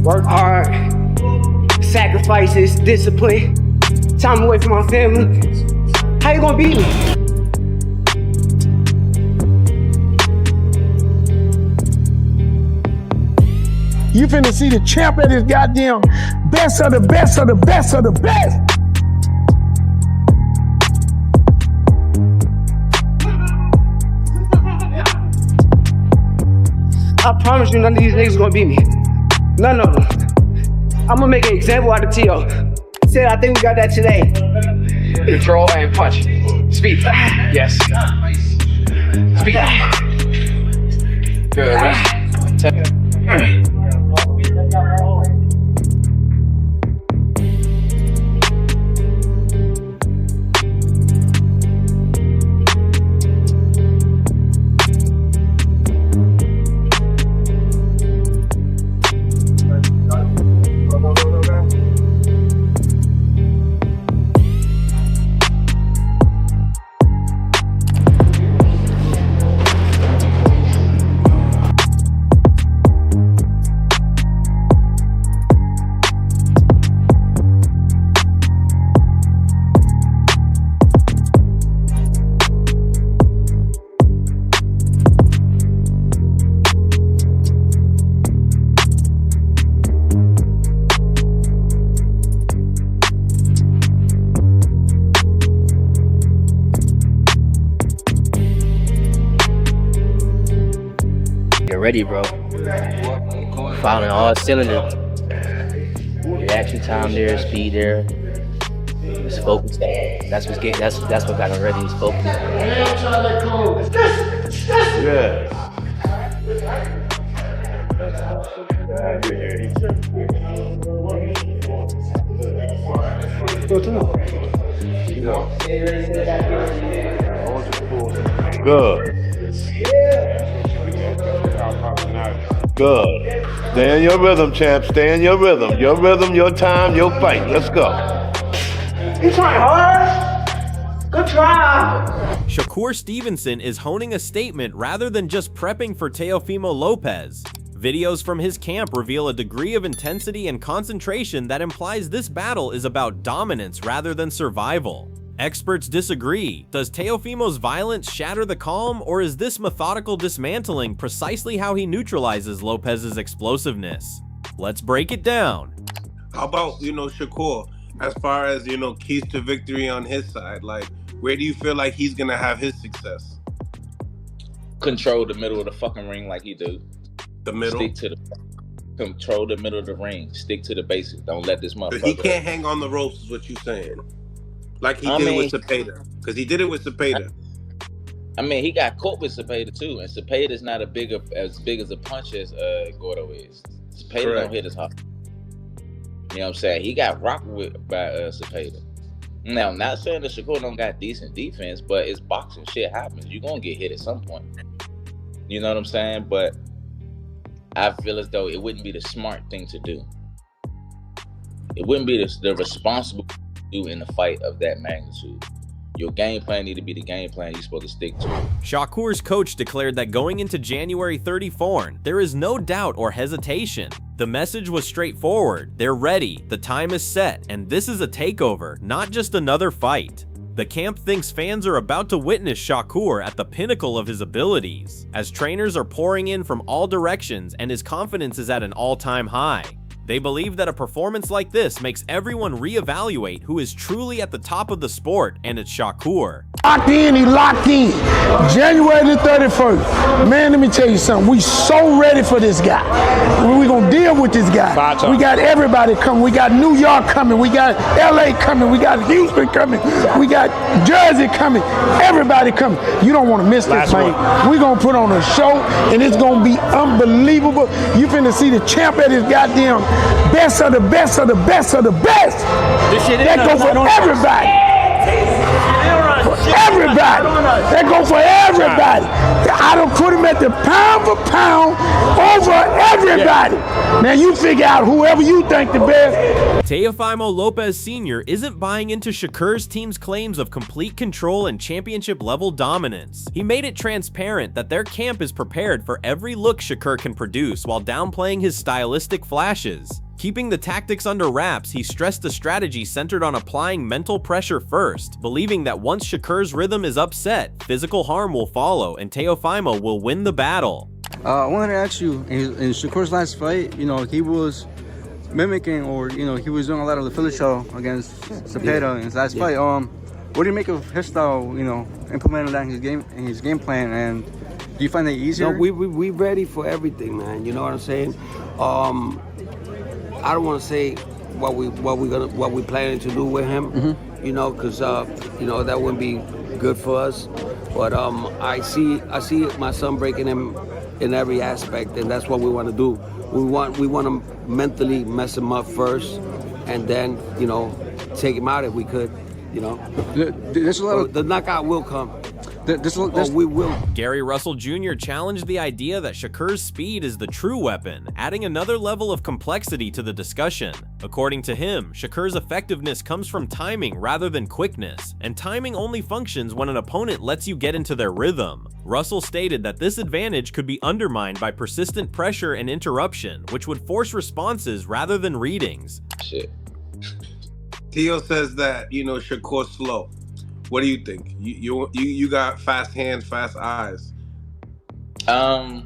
Work hard, sacrifices, discipline, time away from my family. How you gonna beat me? You finna see the champ at his goddamn best of the best of the best of the best. I promise you none of these niggas gonna beat me. None of them. I'm gonna make an example out of Teo. Said I think we got that today. Control and punch. Speed. Yes. Speed. Good. Ready, bro. Firing all cylinders. Reaction time there, speed there. It's focused. That's what got him ready. It's focused. Yeah. Good. Good. Stay in your rhythm, champ. Stay in your rhythm. Your rhythm, your time, your fight. Let's go. You trying hard? Good try. Shakur Stevenson is honing a statement rather than just prepping for Teofimo Lopez. Videos from his camp reveal a degree of intensity and concentration that implies this battle is about dominance rather than survival. Experts disagree. Does Teofimo's violence shatter the calm, or is this methodical dismantling precisely how he neutralizes Lopez's explosiveness? Let's break it down. How about, Shakur, as far as, keys to victory on his side? Like, where do you feel like he's going to have his success? Control the middle of the fucking ring like he do. The middle? Control the middle of the ring. Stick to the basics. Don't let this motherfucker... But he can't hang on the ropes is what you're saying. Like he did with Cepeda. Because he did it with Cepeda. I mean, he got caught with Cepeda too. And Cepeda's not as big as a punch as Gordo is. Cepeda don't hit as hard. You know what I'm saying? He got rocked by Cepeda. Now, I'm not saying that Shakur don't got decent defense, but it's boxing. Shit happens. You're going to get hit at some point. You know what I'm saying? But I feel as though it wouldn't be the smart thing to do. It wouldn't be the responsible thing to do in a fight of that magnitude. Your game plan need to be the game plan you're supposed to stick to. Shakur's coach declared that going into January 34, there is no doubt or hesitation. The message was straightforward. They're ready, the time is set, and this is a takeover, not just another fight. The camp thinks fans are about to witness Shakur at the pinnacle of his abilities, as trainers are pouring in from all directions and his confidence is at an all-time high. They believe that a performance like this makes everyone reevaluate who is truly at the top of the sport, and it's Shakur. Locked in, he locked in. January the 31st. Man, let me tell you something. We so ready for this guy. We're going to deal with this guy. We got everybody coming. We got New York coming. We got LA coming. We got Houston coming. We got Jersey coming. Everybody coming. You don't want to miss this, man. We're going to put on a show, and it's going to be unbelievable. You finna see the champ at his goddamn best of the best of the best of the best. This shit that goes for everybody. For Everybody. That go for everybody. I don't put him at the pound for pound over everybody. Now you figure out whoever you think the best. Teofimo Lopez Sr. isn't buying into Shakur's team's claims of complete control and championship-level dominance. He made it transparent that their camp is prepared for every look Shakur can produce while downplaying his stylistic flashes. Keeping the tactics under wraps, he stressed a strategy centered on applying mental pressure first, believing that once Shakur's rhythm is upset, physical harm will follow and Teofimo will win the battle. I wanted to ask you, in Shakur's last fight, he was mimicking, or he was doing a lot of the Philly show against Cepeda in his last fight. What do you make of his style? Implementing that in his game plan, and do you find that easier? No, we ready for everything, man. You know what I'm saying? I don't want to say what we planning to do with him, because that wouldn't be good for us. But I see my son breaking him in every aspect, and that's what we want to do. We want to mentally mess him up first, and then take him out if we could. There's a lot of the knockout will come. We will. Gary Russell Jr. challenged the idea that Shakur's speed is the true weapon, adding another level of complexity to the discussion. According to him, Shakur's effectiveness comes from timing rather than quickness, and timing only functions when an opponent lets you get into their rhythm. Russell stated that this advantage could be undermined by persistent pressure and interruption, which would force responses rather than readings. Shit. Teo says that, Shakur's slow. What do you think? You got fast hands, fast eyes. In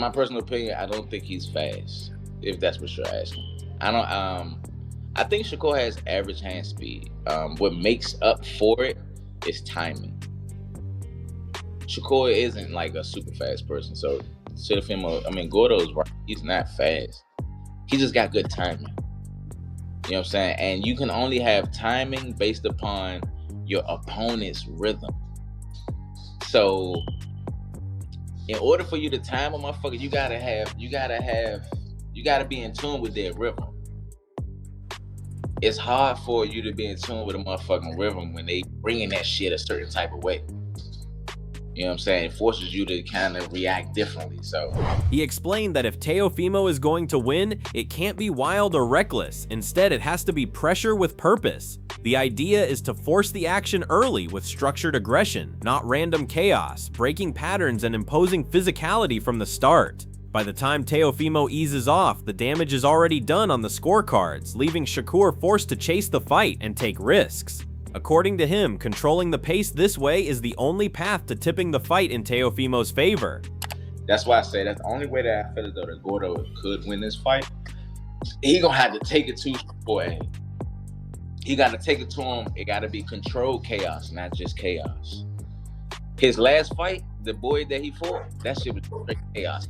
my personal opinion, I don't think he's fast, if that's what you're asking. I think Shakur has average hand speed. What makes up for it is timing. Shakur isn't like a super fast person, so Gordo's right. He's not fast. He just got good timing. You know what I'm saying? And you can only have timing based upon your opponent's rhythm. So in order for you to time a motherfucker, you gotta be in tune with their rhythm. It's hard for you to be in tune with a motherfucking rhythm when they bringing that shit a certain type of way. You know what I'm saying? It forces you to kind of react differently, so. He explained that if Teofimo is going to win, it can't be wild or reckless. Instead, it has to be pressure with purpose. The idea is to force the action early with structured aggression, not random chaos, breaking patterns and imposing physicality from the start. By the time Teofimo eases off, the damage is already done on the scorecards, leaving Shakur forced to chase the fight and take risks. According to him, controlling the pace this way is the only path to tipping the fight in Teofimo's favor. That's why I say that's the only way that I feel as though that Gordo could win this fight. He gonna have to take it to Shakur. He gotta take it to him. It gotta be controlled chaos, not just chaos. His last fight, the boy that he fought, that shit was straight chaos.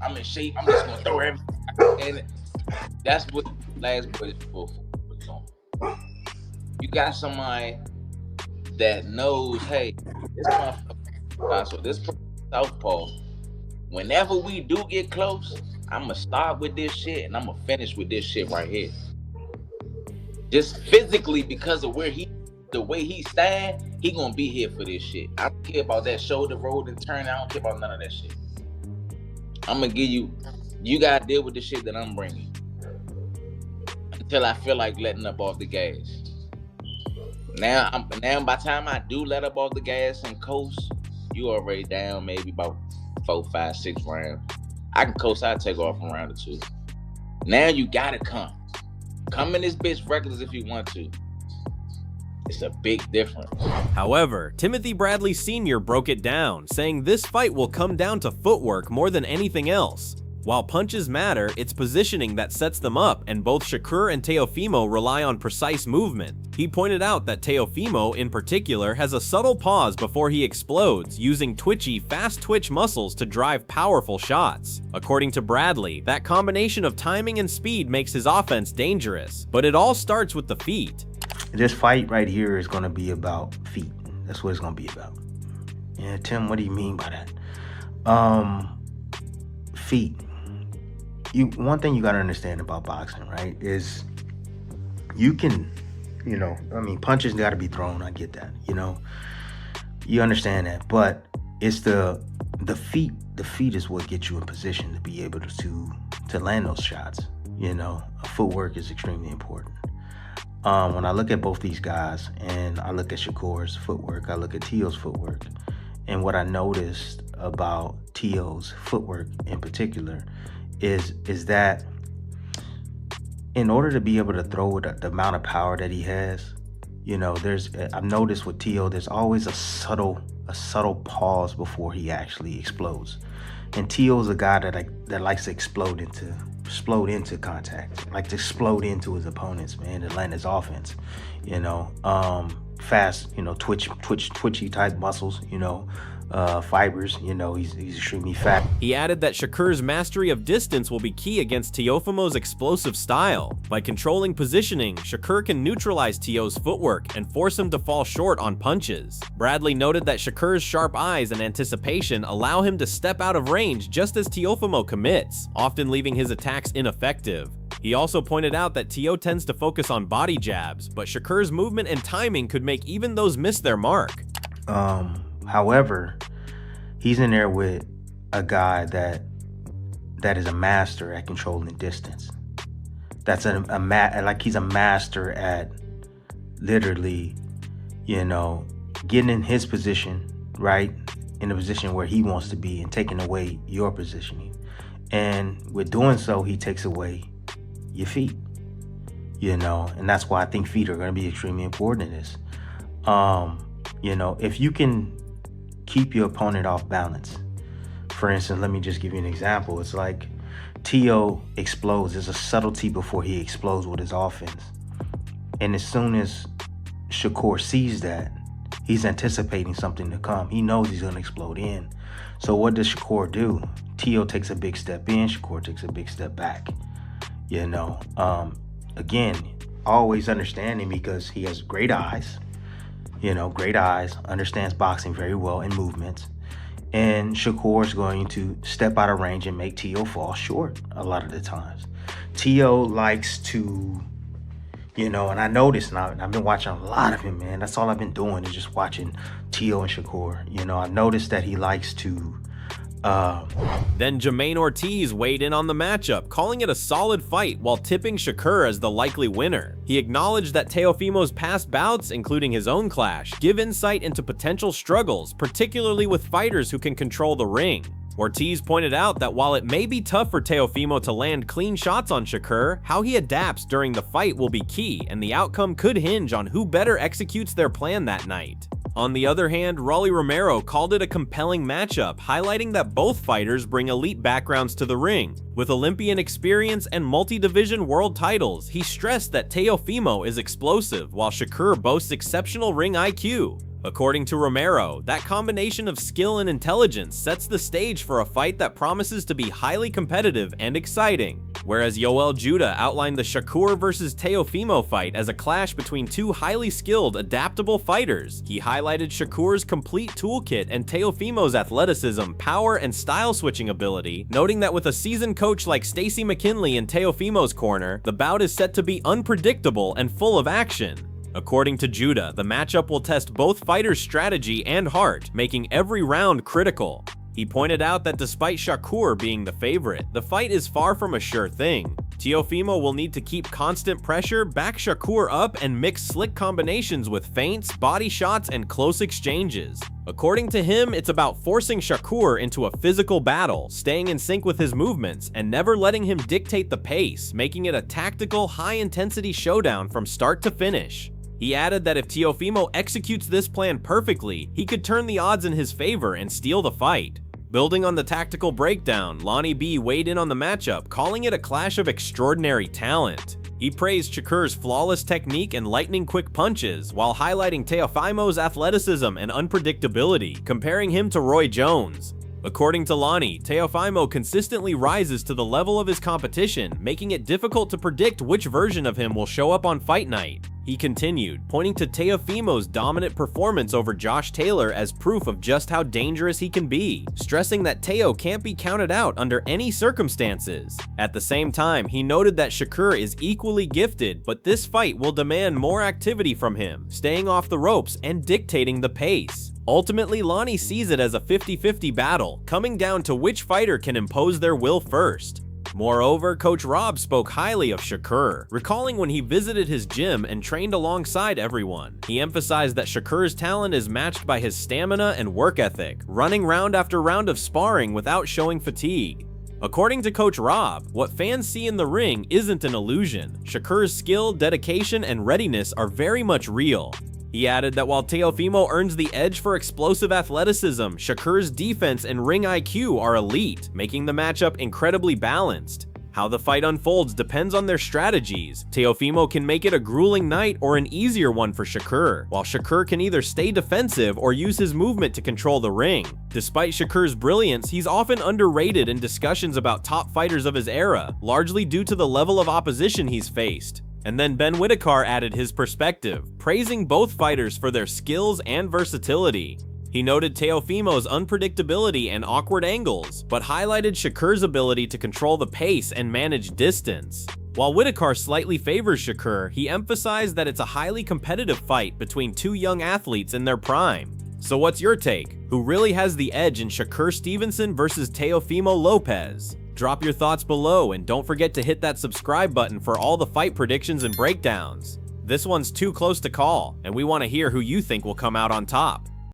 I'm in shape, I'm just gonna throw everything. And that's what the last boy that fought was on. You got somebody that knows, hey, this motherfucker, so this southpaw, whenever we do get close, I'm gonna start with this shit and I'm gonna finish with this shit right here. Just physically, because of the way he stand, he gonna be here for this shit. I don't care about that shoulder roll and turn. I don't care about none of that shit. I'm gonna give you gotta deal with the shit that I'm bringing until I feel like letting up off the gas. Now by the time I do let up off the gas and coast, you already down maybe about 4, 5, 6 rounds. I can coast, I'll take off from round or 2. Now you gotta come. Come in this bitch reckless if you want to. It's a big difference. However, Timothy Bradley Sr. broke it down, saying this fight will come down to footwork more than anything else. While punches matter, it's positioning that sets them up, and both Shakur and Teofimo rely on precise movement. He pointed out that Teofimo, in particular, has a subtle pause before he explodes, using twitchy, fast-twitch muscles to drive powerful shots. According to Bradley, that combination of timing and speed makes his offense dangerous, but it all starts with the feet. This fight right here is going to be about feet. That's what it's going to be about. Yeah, Tim, what do you mean by that? Feet. One thing you got to understand about boxing, right, is you can You know, I mean, punches got to be thrown. I get that. You know, you understand that. But it's the feet. The feet is what gets you in position to be able to land those shots. You know, footwork is extremely important. When I look at both these guys, and I look at Shakur's footwork, I look at Teo's footwork, and what I noticed about Teo's footwork in particular is that in order to be able to throw with the amount of power that he has, you know, I've noticed with Teo, there's always a subtle pause before he actually explodes. And Teo's a guy that likes to explode into contact, like to explode into his opponents, man, to land his offense. You know, fast, you know, twitchy type muscles, you know, fibers, you know, he's extremely fat. He added that Shakur's mastery of distance will be key against Teofimo's explosive style. By controlling positioning, Shakur can neutralize Teo's footwork and force him to fall short on punches. Bradley noted that Shakur's sharp eyes and anticipation allow him to step out of range just as Teofimo commits, often leaving his attacks ineffective. He also pointed out that Teo tends to focus on body jabs, but Shakur's movement and timing could make even those miss their mark. However, he's in there with a guy that is a master at controlling distance. That's like he's a master at literally, you know, getting in his position, right, in the position where he wants to be and taking away your positioning. And with doing so, he takes away your feet, you know, and that's why I think feet are going to be extremely important in this. You know, if you can keep your opponent off balance. For instance, let me just give you an example. It's like Teo explodes. There's a subtlety before he explodes with his offense. And as soon as Shakur sees that, he's anticipating something to come. He knows he's going to explode in. So what does Shakur do? Teo takes a big step in. Shakur takes a big step back. You know, again, always understanding because he has great eyes. You know, great eyes, understands boxing very well and movements. And Shakur is going to step out of range and make Teo fall short a lot of the times. Teo likes to, you know, and I noticed now, I've been watching a lot of him, man. That's all I've been doing is just watching Teo and Shakur. You know, I noticed that he likes to Then Jermaine Ortiz weighed in on the matchup, calling it a solid fight while tipping Shakur as the likely winner. He acknowledged that Teofimo's past bouts, including his own clash, give insight into potential struggles, particularly with fighters who can control the ring. Ortiz pointed out that while it may be tough for Teofimo to land clean shots on Shakur, how he adapts during the fight will be key, and the outcome could hinge on who better executes their plan that night. On the other hand, Rolly Romero called it a compelling matchup, highlighting that both fighters bring elite backgrounds to the ring. With Olympian experience and multi-division world titles, he stressed that Teofimo is explosive, while Shakur boasts exceptional ring IQ. According to Romero, that combination of skill and intelligence sets the stage for a fight that promises to be highly competitive and exciting. Whereas Yoel Judah outlined the Shakur versus Teofimo fight as a clash between two highly skilled, adaptable fighters, he highlighted Shakur's complete toolkit and Teofimo's athleticism, power, and style switching ability, noting that with a seasoned coach like Stacey McKinley in Teofimo's corner, the bout is set to be unpredictable and full of action. According to Judah, the matchup will test both fighters' strategy and heart, making every round critical. He pointed out that despite Shakur being the favorite, the fight is far from a sure thing. Teofimo will need to keep constant pressure, back Shakur up, and mix slick combinations with feints, body shots, and close exchanges. According to him, it's about forcing Shakur into a physical battle, staying in sync with his movements, and never letting him dictate the pace, making it a tactical, high-intensity showdown from start to finish. He added that if Teofimo executes this plan perfectly, he could turn the odds in his favor and steal the fight. Building on the tactical breakdown, Lonnie B weighed in on the matchup, calling it a clash of extraordinary talent. He praised Shakur's flawless technique and lightning-quick punches, while highlighting Teofimo's athleticism and unpredictability, comparing him to Roy Jones. According to Lonnie, Teofimo consistently rises to the level of his competition, making it difficult to predict which version of him will show up on fight night. He continued, pointing to Teofimo's dominant performance over Josh Taylor as proof of just how dangerous he can be, stressing that Teo can't be counted out under any circumstances. At the same time, he noted that Shakur is equally gifted, but this fight will demand more activity from him, staying off the ropes and dictating the pace. Ultimately, Lonnie sees it as a 50-50 battle, coming down to which fighter can impose their will first. Moreover, Coach Rob spoke highly of Shakur, recalling when he visited his gym and trained alongside everyone. He emphasized that Shakur's talent is matched by his stamina and work ethic, running round after round of sparring without showing fatigue. According to Coach Rob, what fans see in the ring isn't an illusion. Shakur's skill, dedication, and readiness are very much real. He added that while Teofimo earns the edge for explosive athleticism, Shakur's defense and ring IQ are elite, making the matchup incredibly balanced. How the fight unfolds depends on their strategies. Teofimo can make it a grueling night or an easier one for Shakur, while Shakur can either stay defensive or use his movement to control the ring. Despite Shakur's brilliance, he's often underrated in discussions about top fighters of his era, largely due to the level of opposition he's faced. And then Ben Whitaker added his perspective, praising both fighters for their skills and versatility. He noted Teofimo's unpredictability and awkward angles, but highlighted Shakur's ability to control the pace and manage distance. While Whitaker slightly favors Shakur, he emphasized that it's a highly competitive fight between two young athletes in their prime. So what's your take? Who really has the edge in Shakur Stevenson versus Teofimo Lopez? Drop your thoughts below and don't forget to hit that subscribe button for all the fight predictions and breakdowns. This one's too close to call, and we want to hear who you think will come out on top.